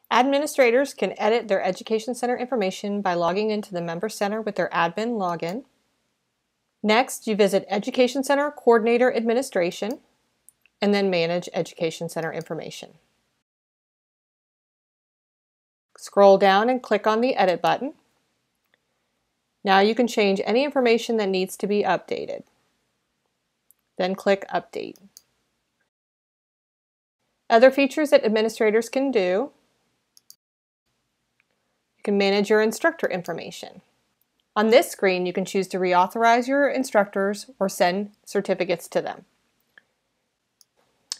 Administrators can edit their Education Center information by logging into the Member Center with their admin login. Next, you visit Education Center Coordinator Administration and then manage Education Center information. Scroll down and click on the Edit button. Now you can change any information that needs to be updated. Then click Update. Other features that administrators can do: you can manage your instructor information. On this screen, you can choose to reauthorize your instructors or send certificates to them.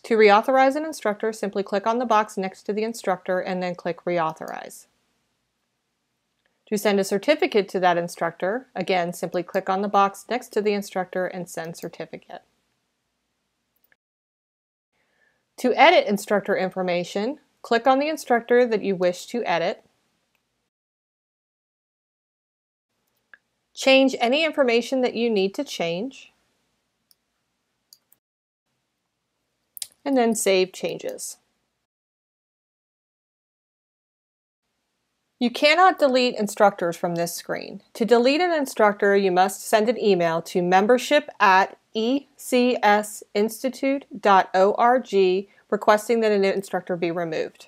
To reauthorize an instructor, simply click on the box next to the instructor and then click Reauthorize. To send a certificate to that instructor, again, simply click on the box next to the instructor and send certificate. To edit instructor information, click on the instructor that you wish to edit. Change any information that you need to change, and then save changes. You cannot delete instructors from this screen. To delete an instructor, you must send an email to membership@ecsinstitute.org requesting that an instructor be removed.